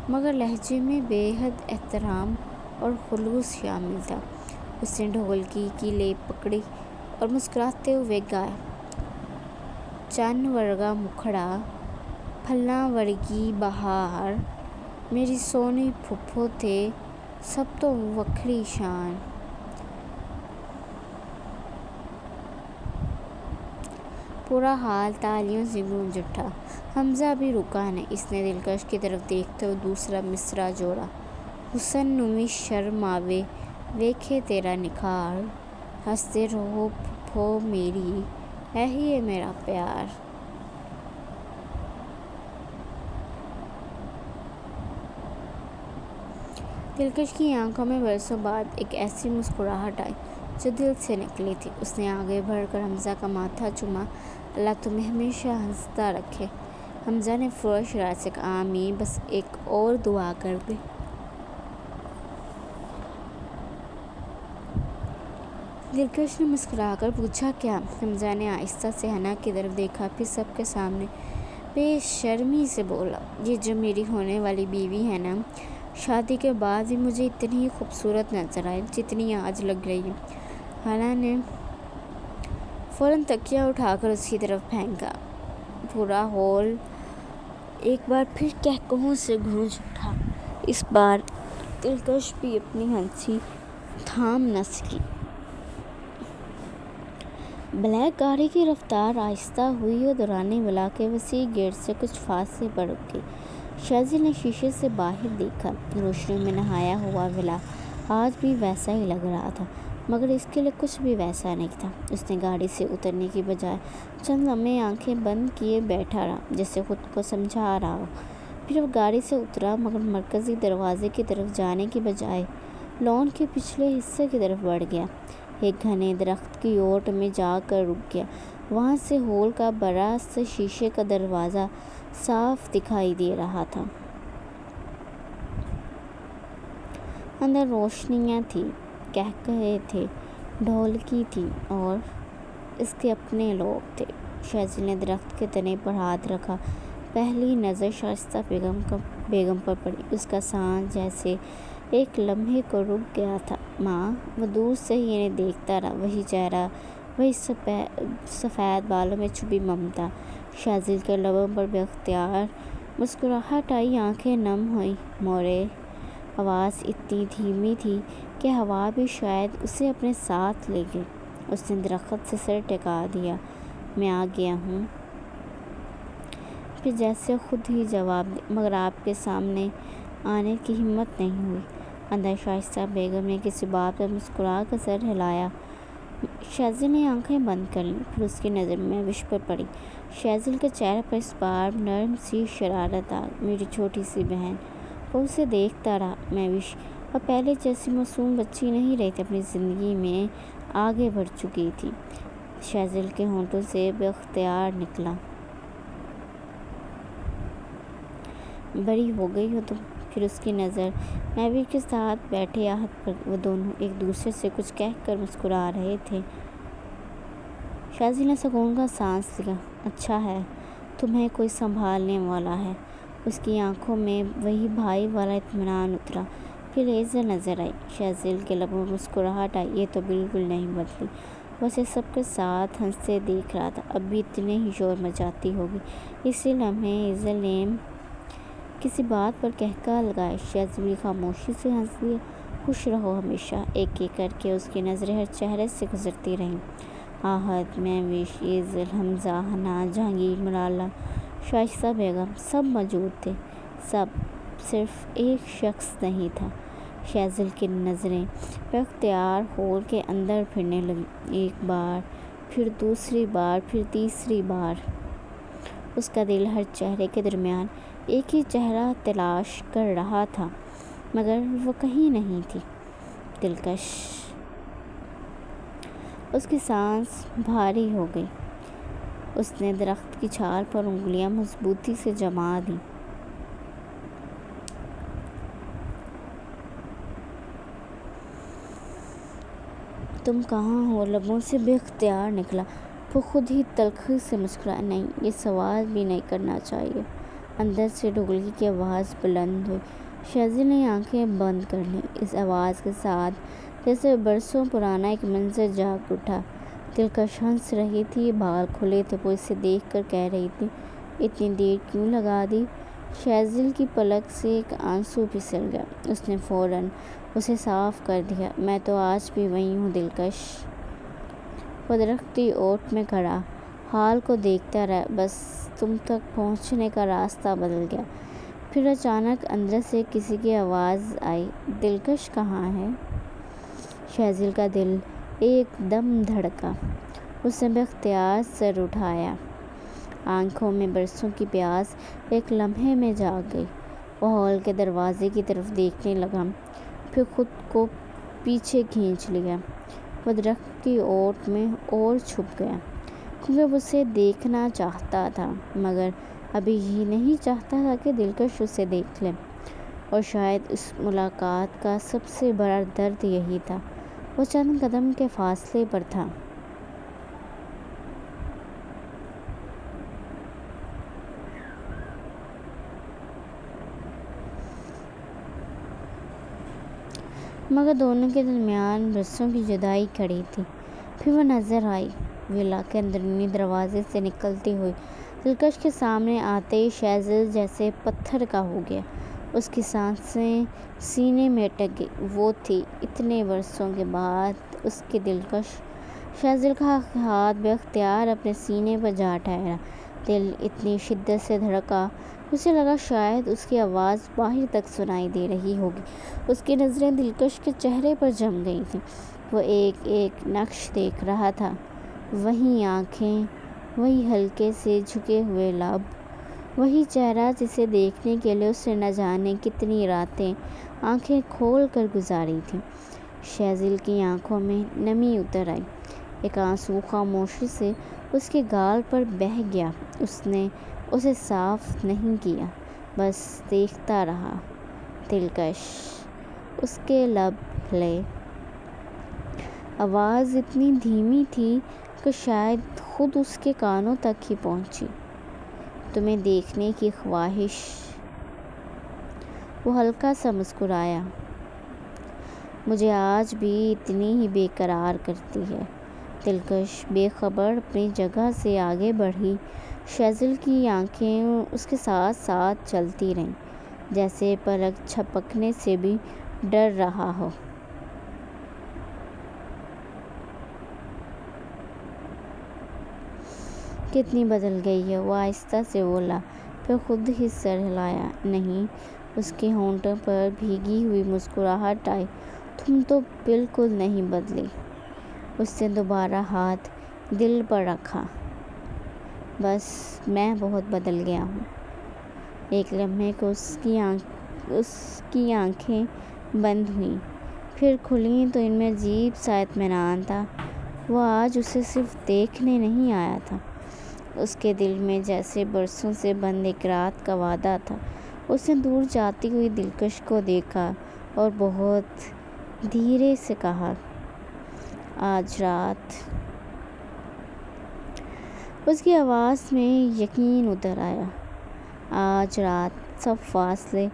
مگر لہجے میں بے حد احترام اور خلوص شامل تھا۔ اس نے ڈھولکی کی لیپ پکڑی اور مسکراتے ہوئے گایا: چن ورگا مکھڑا، پھلاں ورگی بہار، میری سونی پھپھو تے سب تو وکھری شان۔ پورا ہال تالیوں سے گونج اٹھا۔ حمزہ بھی رکا نہیں۔ اس نے دلکش کی طرف دیکھتے ہوئے دوسرا مصرع جوڑا: حسن نویں شرم آوے ویکھے تیرا نکھار، ہسدے رہو پھپھو میری، ایہی ہے میرا پیار۔ دلکش کی آنکھوں میں برسوں بعد ایک ایسی مسکراہٹ آئی جو دل سے نکلی تھی۔ اس نے آگے بڑھ کر حمزہ کا ماتھا چوما: اللہ تمہیں ہمیشہ ہنستا رکھے۔ حمزہ نے فوراً شرارت سے کہا: آمین، بس ایک اور دعا کر دے۔ دلکش نے مسکرا کر پوچھا: کیا؟ حمزہ نے آہستہ سے حنا کی طرف دیکھا، پھر سب کے سامنے بے شرمی سے بولا: یہ جو میری ہونے والی بیوی ہے نا، شادی کے بعد بھی مجھے اتنی ہی خوبصورت نظر آئے جتنی آج لگ رہی ہے۔ حنا نے فوراً تکیہ اٹھا کر اس کی طرف پھینکا۔ پورا ہال ایک بار پھر قہقہوں سے گونج اٹھا۔ اس بار دلکش بھی اپنی ہنسی تھام نہ سکی۔ بلیک گاڑی کی رفتار آہستہ ہوئی اور دورانی ولا کے وسیع گیٹ سے کچھ فاصلے پر رک گئی۔ شاذیل نے شیشے سے باہر دیکھا۔ روشنی میں نہایا ہوا ولا آج بھی ویسا ہی لگ رہا تھا، مگر اس کے لیے کچھ بھی ویسا نہیں تھا۔ اس نے گاڑی سے اترنے کی بجائے چند لمحے آنکھیں بند کیے بیٹھا رہا، جیسے خود کو سمجھا رہا ہو۔ پھر وہ گاڑی سے اترا، مگر مرکزی دروازے کی طرف جانے کی بجائے لان کے پچھلے حصے کی طرف بڑھ گیا۔ ایک گھنے درخت کی اوٹ میں جا کر رک گیا۔ وہاں سے ہال کا بڑا سا شیشے کا دروازہ صاف دکھائی دے رہا تھا۔ اندر روشنیاں تھیں، قہقہے تھے، ڈھولکی تھی اور اس کے اپنے لوگ تھے۔ شاذیل نے درخت کے تنے پر ہاتھ رکھا۔ پہلی نظر شائستہ بیگم پر پڑی۔ اس کا سانس جیسے ایک لمحے کو رک گیا تھا۔ ماں! وہ دور سے ہی انہیں دیکھتا رہا۔ وہی چہرہ، وہی سفید بالوں میں چھپی ممتا۔ شاذیل کے لبوں پر بے اختیار مسکراہٹ آئی، آنکھیں نم ہوئیں۔ مورے! آواز اتنی دھیمی تھی کہ ہوا بھی شاید اسے اپنے ساتھ لے گئی۔ اس نے درخت سے سر ٹکا دیا: میں آ گیا ہوں۔ پھر جیسے خود ہی جواب دیا: مگر آپ کے سامنے آنے کی ہمت نہیں ہوئی۔ اندر شائستہ بیگم نے کسی بات پر مسکرا کر سر ہلایا۔ شاذیل نے آنکھیں بند کر لیں۔ پھر اس کی نظر مہوش پر پڑی۔ شاذیل کے چہرے پر اس بار نرم سی شرارت آ گئی۔ میری چھوٹی سی بہن! وہ اسے دیکھتا رہا۔ مہوش اب پہلے جیسی معصوم بچی نہیں رہی تھی، اپنی زندگی میں آگے بڑھ چکی تھی۔ شاذیل کے ہونٹوں سے بے اختیار نکلا: بڑی ہو گئی ہو تم۔ پھر اس کی نظر مہوش کے ساتھ بیٹھے احد پر۔ وہ دونوں ایک دوسرے سے کچھ کہہ کر مسکرا رہے تھے۔ شاذیل نے سکون کا سانس لیا۔ اچھا ہے، تمہیں کوئی سنبھالنے والا ہے۔ اس کی آنکھوں میں وہی بھائی والا اطمینان اترا۔ پھر ہیزل نظر آئی۔ شاذیل کے لبوں پر مسکراہٹ آئی۔ یہ تو بالکل نہیں بدلی۔ وہ اسے سب کے ساتھ ہنستے دیکھ رہا تھا۔ اب بھی اتنے ہی شور مچاتی ہوگی۔ اسی لمحے ہیزل نے کسی بات پر قہقہہ لگایا۔ شاذیل بھی خاموشی سے ہنس دیا۔ خوش رہو ہمیشہ۔ ایک ایک کر کے اس کی نظریں ہر چہرے سے گزرتی رہیں۔ احد، مہوش، ہیزل، حمزہ، حنا، جہانگیر، ملالہ، شائستہ بیگم، سب موجود تھے۔ سب، صرف ایک شخص نہیں تھا۔ شاذیل کی نظریں بے اختیار ہال کے اندر پھرنے لگیں۔ ایک بار، پھر دوسری بار، پھر تیسری بار۔ اس کا دل ہر چہرے کے درمیان ایک ہی چہرہ تلاش کر رہا تھا، مگر وہ کہیں نہیں تھی۔ دلکش۔ اس کی سانس بھاری ہو گئی۔ اس نے درخت کی چھال پر انگلیاں مضبوطی سے جما دیں۔ تم کہاں ہو؟ لبوں سے بے اختیار نکلا۔ وہ خود ہی تلخی سے مسکرایا۔ نہیں، یہ سوال بھی نہیں کرنا چاہیے۔ اندر سے ڈگلگی کی آواز بلند ہوئی۔ شہزل نے آنکھیں بند کر لیں۔ اس آواز کے ساتھ جیسے برسوں پرانا ایک منظر جاگ اٹھا۔ دلکش ہنس رہی تھی، بال کھلے تھے۔ وہ اسے دیکھ کر کہہ رہی تھی، اتنی دیر کیوں لگا دی؟ شہزل کی پلک سے ایک آنسو پھسل گیا۔ اس نے فوراً اسے صاف کر دیا۔ میں تو آج بھی وہیں ہوں دلکش۔ وہ درخت کی اوٹ میں کھڑا حال کو دیکھتا رہا۔ بس تم تک پہنچنے کا راستہ بدل گیا۔ پھر اچانک اندر سے کسی کی آواز آئی، دلکش کہاں ہے؟ شہزل کا دل ایک دم دھڑکا۔ اس نے بے اختیار سر اٹھایا۔ آنکھوں میں برسوں کی پیاس ایک لمحے میں جاگ گئی۔ وہ ہال کے دروازے کی طرف دیکھنے لگا، پھر خود کو پیچھے کھینچ لیا۔ وہ درخت کی اوٹ میں اور چھپ گیا، کیونکہ وہ اسے دیکھنا چاہتا تھا، مگر ابھی یہ نہیں چاہتا تھا کہ دلکش اسے دیکھ لے۔ اور شاید اس ملاقات کا سب سے بڑا درد یہی تھا، وہ چند قدم کے فاصلے پر تھا۔ مگر دونوں کے درمیان برسوں کی جدائی کھڑی تھی۔ پھر وہ نظر آئی، ولا کے اندرونی دروازے سے نکلتی ہوئی۔ دلکش کے سامنے آتے ہی شہزل جیسے پتھر کا ہو گیا۔ اس کی سانسیں سینے میں اٹک گئی۔ وہ تھی اتنے برسوں کے بعد اس کی دلکش۔ شہزل کا ہاتھ بے اختیار اپنے سینے پر جا ٹھہرا۔ دل اتنی شدت سے دھڑکا، اسے لگا شاید اس کی آواز باہر تک سنائی دے رہی ہوگی۔ اس کی نظریں دلکش کے چہرے پر جم گئی تھیں۔ وہ ایک ایک نقش دیکھ رہا تھا، وہی آنکھیں، وہی ہلکے سے جھکے ہوئے لب، وہی چہرہ جسے دیکھنے کے لیے اس نے نہ جانے کتنی راتیں آنکھیں کھول کر گزاری تھیں۔ شہزل کی آنکھوں میں نمی اتر آئی۔ ایک آنسو خاموشی سے اس کے گال پر بہہ گیا۔ اس نے اسے صاف نہیں کیا، بس دیکھتا رہا۔ دلکش۔ اس کے لب پھلے۔ آواز اتنی دھیمی تھی کہ شاید خود اس کے کانوں تک ہی پہنچی۔ تمہیں دیکھنے کی خواہش۔ وہ ہلکا سا مسکرایا۔ مجھے آج بھی اتنی ہی بے قرار کرتی ہے۔ دلکش بے خبر اپنی جگہ سے آگے بڑھی۔ شہزل کی آنکھیں اس کے ساتھ ساتھ چلتی رہیں، جیسے پلک جھپکنے سے بھی ڈر رہا ہو۔ کتنی بدل گئی ہے، وہ آہستہ سے بولا، پھر خود ہی سر ہلایا۔ نہیں، اس کے ہونٹوں پر بھیگی ہوئی مسکراہٹ آئی۔ تم تو بالکل نہیں بدلی۔ اس نے دوبارہ ہاتھ دل پر رکھا۔ بس میں بہت بدل گیا ہوں۔ ایک لمحے کو اس کی آنکھیں بند ہوئیں، پھر کھلیں تو ان میں عجیب سا اطمینان تھا۔ وہ آج اسے صرف دیکھنے نہیں آیا تھا، اس کے دل میں جیسے برسوں سے بند ایک رات کا وعدہ تھا۔ اس نے دور جاتی ہوئی دلکش کو دیکھا اور بہت دھیرے سے کہا، آج رات۔ اس کی آواز میں یقین اتر آیا۔ آج رات سب فاصلے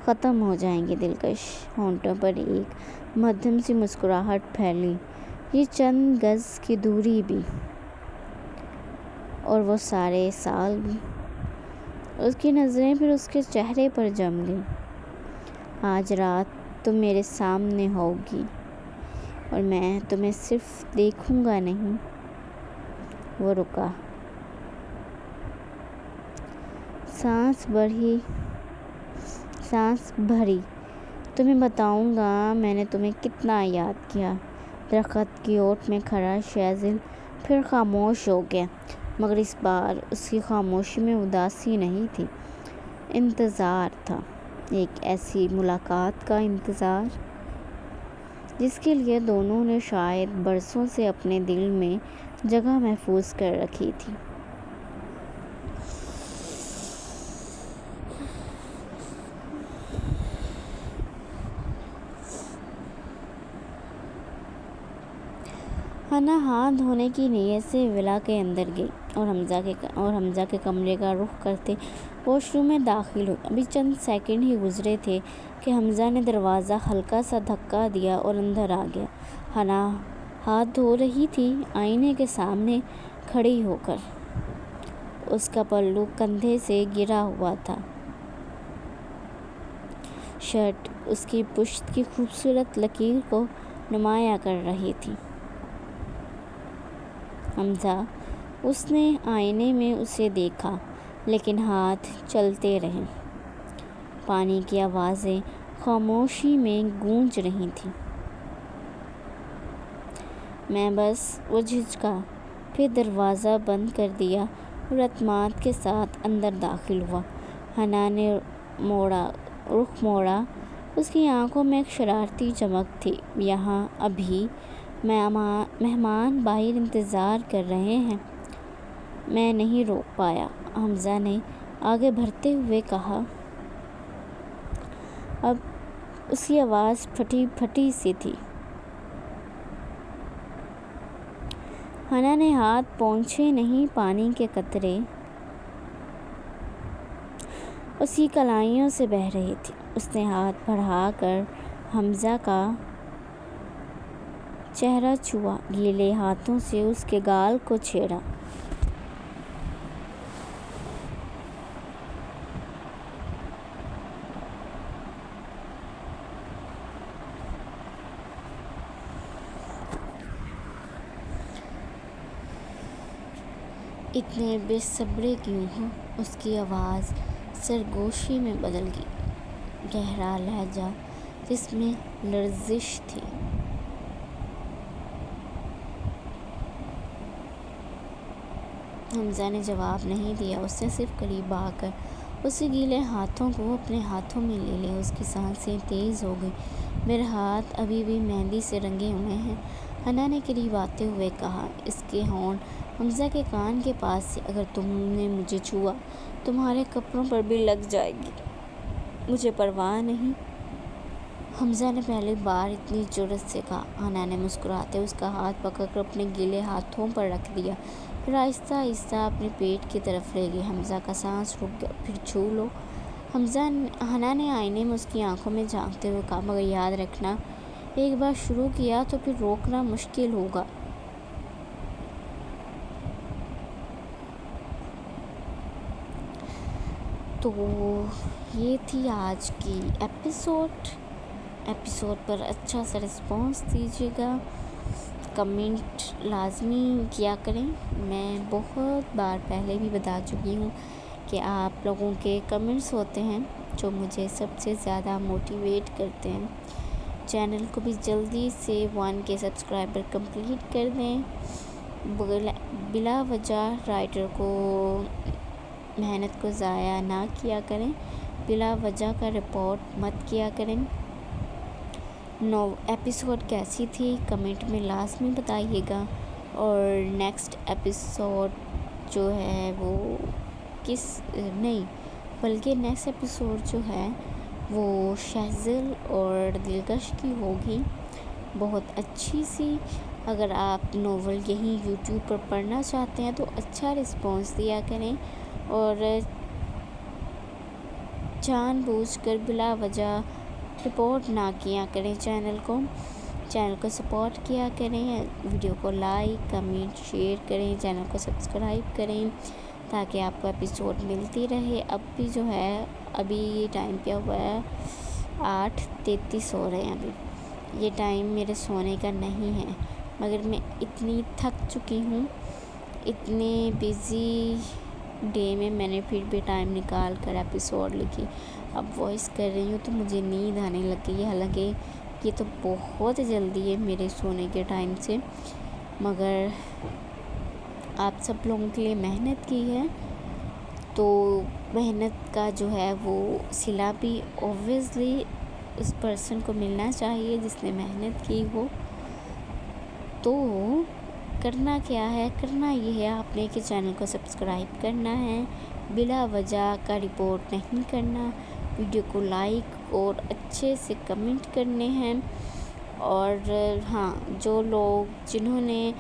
ختم ہو جائیں گے دلکش۔ ہونٹوں پر ایک مدھم سی مسکراہٹ پھیلی۔ یہ چند گز کی دوری بھی، اور وہ سارے سال بھی۔ اس کی نظریں پھر اس کے چہرے پر جم گئیں۔ آج رات تم میرے سامنے ہوگی، اور میں تمہیں صرف دیکھوں گا نہیں۔ وہ رکا، سانس بھری۔ تمہیں بتاؤں گا میں نے تمہیں کتنا یاد کیا۔ درخت کی اوٹ میں کھڑا شہزل پھر خاموش ہو گیا، مگر اس بار اس کی خاموشی میں اداسی نہیں تھی، انتظار تھا، ایک ایسی ملاقات کا انتظار جس کے لیے دونوں نے شاید برسوں سے اپنے دل میں جگہ محفوظ کر رکھی تھی۔ حنا ہاتھ دھونے کی نیت سے ولا کے اندر گئی اور حمزہ کے کمرے کا رخ کرتے واش روم میں داخل ہوئی۔ ابھی چند سیکنڈ ہی گزرے تھے کہ حمزہ نے دروازہ ہلکا سا دھکا دیا اور اندر آ گیا۔ حنا ہاتھ دھو رہی تھی، آئینے کے سامنے کھڑی ہو کر۔ اس کا پلو کندھے سے گرا ہوا تھا، شرٹ اس کی پشت کی خوبصورت لکیر کو نمایاں کر رہی تھی۔ حمزہ، اس نے آئینے میں اسے دیکھا، لیکن ہاتھ چلتے رہے۔ پانی کی آوازیں خاموشی میں گونج رہی تھیں۔ میں بس، وہ جھجکا، پھر دروازہ بند کر دیا اور اعتماد کے ساتھ اندر داخل ہوا۔ حنا نے رخ موڑا، اس کی آنکھوں میں ایک شرارتی چمک تھی۔ یہاں ابھی مہمان باہر انتظار کر رہے ہیں۔ میں نہیں روک پایا، حمزہ نے آگے بڑھتے ہوئے کہا۔ اب اس کی آواز پھٹی پھٹی سی تھی۔ حنا نے ہاتھ پوچھے نہیں، پانی کے قطرے اس کی کلائیوں سے بہہ رہے تھے۔ اس نے ہاتھ بڑھا کر حمزہ کا چہرہ چھوا، گیلے ہاتھوں سے اس کے گال کو چھیڑا۔ اتنے بے صبرے کیوں ہو؟ اس کی آواز سرگوشی میں بدل گئی، گہرا لہجہ جس میں لرزش تھی۔ حمزہ نے جواب نہیں دیا، اس نے صرف قریب آ کر اس کے گیلے ہاتھوں کو اپنے ہاتھوں میں لے لیا۔ اس کی سانسیں تیز ہو گئیں۔ میرے ہاتھ ابھی بھی مہندی سے رنگے ہوئے ہیں، حنا نے قریب آتے ہوئے کہا۔ اس کے ہونٹ حمزہ کے کان کے پاس تھے۔ اگر تم نے مجھے چھوا، تمہارے کپڑوں پر بھی لگ جائے گی، مجھے پرواہ نہیں، حمزہ نے پہلی بار اتنی جرأت سے کہا۔ حنا نے مسکراتے اس کا ہاتھ پکڑ کر اپنے گیلے ہاتھوں پر رکھ دیا، پھر آہستہ آہستہ اپنے پیٹ کی طرف لے گئی۔ حمزہ کا سانس رک گیا۔ پھر چھو لو، حنا نے آئینے میں اس کی آنکھوں میں جھانکتے ہوئے کہا، مگر یاد رکھنا، ایک بار شروع کیا تو پھر روکنا مشکل ہوگا۔ تو یہ تھی آج کی ایپیسوڈ پر اچھا سا رسپانس دیجیے گا، کمنٹ لازمی کیا کریں۔ میں بہت بار پہلے بھی بتا چکی ہوں کہ آپ لوگوں کے کمنٹس ہوتے ہیں جو مجھے سب سے زیادہ موٹیویٹ کرتے ہیں۔ چینل کو بھی جلدی سے 1K سبسکرائبر کمپلیٹ کر دیں۔ بلا وجہ رائٹر کو محنت کو ضائع نہ کیا کریں، بلا وجہ کا رپورٹ مت کیا کریں۔ ایپیسوڈ کیسی تھی کمنٹ میں لازمی بتائیے گا، اور نیکسٹ ایپیسوڈ جو ہے وہ نیکسٹ ایپیسوڈ جو ہے وہ شہزل اور دلکش کی ہوگی، بہت اچھی سی۔ اگر آپ ناول یہیں یوٹیوب پر پڑھنا چاہتے ہیں تو اچھا رسپانس دیا کریں، اور جان بوجھ کر بلا وجہ رپورٹ نہ کیا کریں چینل کو سپورٹ کیا کریں، ویڈیو کو لائک کمنٹ شیئر کریں، چینل کو سبسکرائب کریں تاکہ آپ کو ایپیسوڈ ملتی رہے۔ اب بھی جو ہے ابھی ٹائم کیا ہوا ہے 8:33 ہو رہے ہیں ابھی، یہ ٹائم میرے سونے کا نہیں ہے، مگر میں اتنی تھک چکی ہوں، اتنے بیزی ڈے میں نے پھر بھی ٹائم نکال کر ایپیسوڈ لکھی۔ اب وائس کر رہی ہوں تو مجھے نیند آنے لگ گئی ہے، حالانکہ یہ تو بہت جلدی ہے میرے سونے کے ٹائم سے، مگر آپ سب لوگوں کے لیے محنت کی ہے تو محنت کا جو ہے وہ صلہ بھی اوبویسلی اس پرسن کو ملنا چاہیے جس نے محنت کی ہو. تو کرنا کیا ہے، کرنا یہ ہے آپ نے کہ چینل کو سبسکرائب کرنا ہے، بلا وجہ کا رپورٹ نہیں کرنا، ویڈیو کو لائک اور اچھے سے کمنٹ کرنے ہیں. اور ہاں، جو لوگ جنہوں نے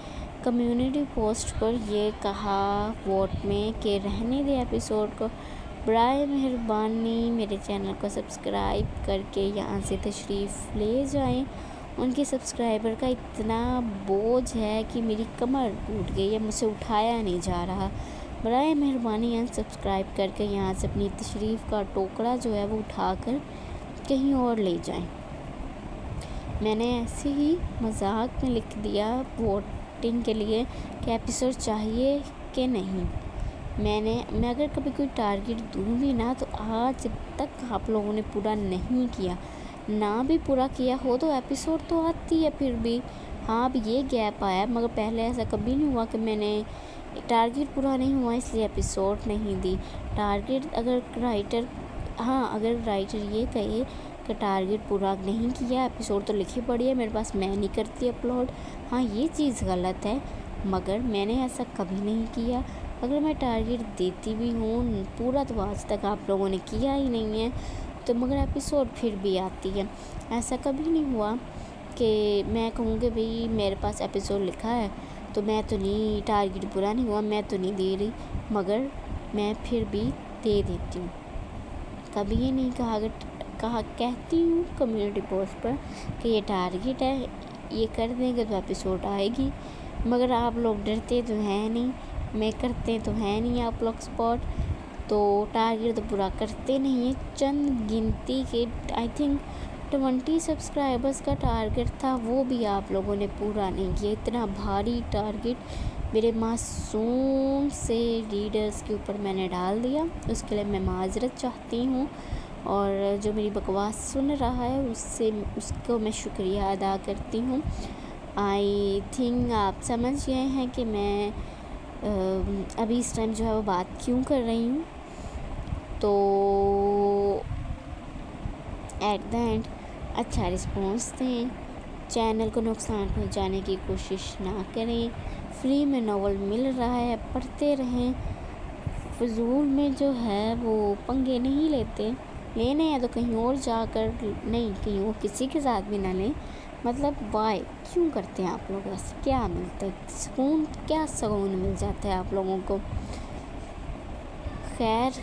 کمیونٹی پوسٹ پر یہ کہا ووٹ میں کہ رہنے دیں ایپیسوڈ کو، برائے مہربانی میرے چینل کو سبسکرائب کر کے یہاں سے تشریف لے جائیں. ان کے سبسکرائبر کا اتنا بوجھ ہے کہ میری کمر ٹوٹ گئی ہے، مجھ سے اٹھایا نہیں جا رہا. برائے مہربانی سبسکرائب کر کے یہاں سے اپنی تشریف کا ٹوکرا جو ہے وہ اٹھا کر کہیں اور لے جائیں. میں نے ایسے ہی مذاق میں لکھ دیا ووٹنگ کے لیے کہ ایپیسوڈ چاہیے کہ نہیں. میں اگر کبھی کوئی ٹارگٹ دوں بھی نا تو آج تک آپ لوگوں نے پورا نہیں کیا. نہ بھی پورا کیا ہو تو ایپیسوڈ تو آتی ہے پھر بھی. ہاں اب یہ گیپ آیا مگر پہلے ایسا کبھی نہیں ہوا کہ میں نے ٹارگٹ پورا نہیں ہوا اس لیے ایپیسوڈ نہیں دی. ٹارگٹ اگر رائٹر یہ کہے کہ ٹارگٹ پورا نہیں کیا، ایپیسوڈ تو لکھی پڑی ہے میرے پاس، میں نہیں کرتی اپلوڈ، ہاں یہ چیز غلط ہے. مگر میں نے ایسا کبھی نہیں کیا. اگر میں ٹارگٹ دیتی بھی ہوں پورا تو آج تک آپ لوگوں نے کیا ہی نہیں ہے، تو مگر ایپیسوڈ پھر بھی آتی ہے. ایسا کبھی نہیں ہوا کہ میں کہوں کہ بھئی میرے پاس ایپیسوڈ لکھا ہے تو میں تو نہیں، ٹارگٹ پورا نہیں ہوا میں تو نہیں دے رہی، مگر میں پھر بھی دے دیتی ہوں. کبھی یہ نہیں کہتی ہوں کمیونٹی پوسٹ پر کہ یہ ٹارگٹ ہے، یہ کر دیں گے تو ایپیسوڈ آئے گی. مگر آپ لوگ ڈرتے تو ہیں نہیں، میں کرتے تو ہیں نہیں آپ لوگ سپورٹ، تو ٹارگٹ تو پورا کرتے نہیں ہیں. چند گنتی کے آئی تھنک 20 سبسکرائبرز کا ٹارگٹ تھا، وہ بھی آپ لوگوں نے پورا نہیں کیا. اتنا بھاری ٹارگٹ میرے معصوم سے ریڈرز کے اوپر میں نے ڈال دیا، اس کے لیے میں معذرت چاہتی ہوں. اور جو میری بکواس سن رہا ہے اس کو میں شکریہ ادا کرتی ہوں. آئی تھنک آپ سمجھ گئے ہیں کہ میں ابھی اس ٹائم جو ہے وہ بات کیوں کر رہی ہوں. تو ایٹ دا اینڈ اچھا رسپانس دیں، چینل کو نقصان پہنچانے کی کوشش نہ کریں. فری میں ناول مل رہا ہے، پڑھتے رہیں. فضول میں جو ہے وہ پنگے نہیں لینے ہیں تو کہیں اور جا کر، نہیں کہیں اور کسی کے ساتھ بھی نہ لیں. مطلب وائی کیوں کرتے ہیں آپ لوگ ایسے؟ کیا ملتا ہے کیا سکون مل جاتا ہے آپ لوگوں کو؟ خیر،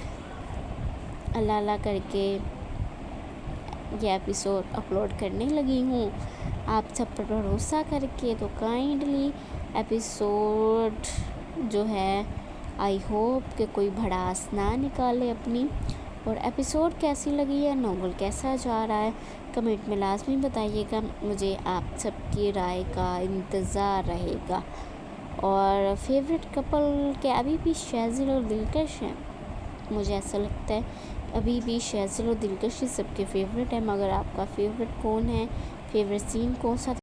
اللہ کر کے یہ ایپیسوڈ اپلوڈ کرنے لگی ہوں آپ سب پر بھروسہ کر کے. تو کائنڈلی ایپیسوڈ جو ہے آئی ہوپ کہ کوئی بھڑاس نہ نکالے اپنی. اور ایپیسوڈ کیسی لگی ہے، ناول کیسا جا رہا ہے، کمنٹ میں لازمی بتائیے گا. مجھے آپ سب کی رائے کا انتظار رہے گا. اور فیوریٹ کپل کے ابھی بھی شیزل اور دلکش ہیں، مجھے ایسا لگتا ہے ابھی بھی شیزل اور دلکش ہی سب کے فیوریٹ ہیں. مگر آپ کا فیوریٹ کون ہے، فیوریٹ سین کون سا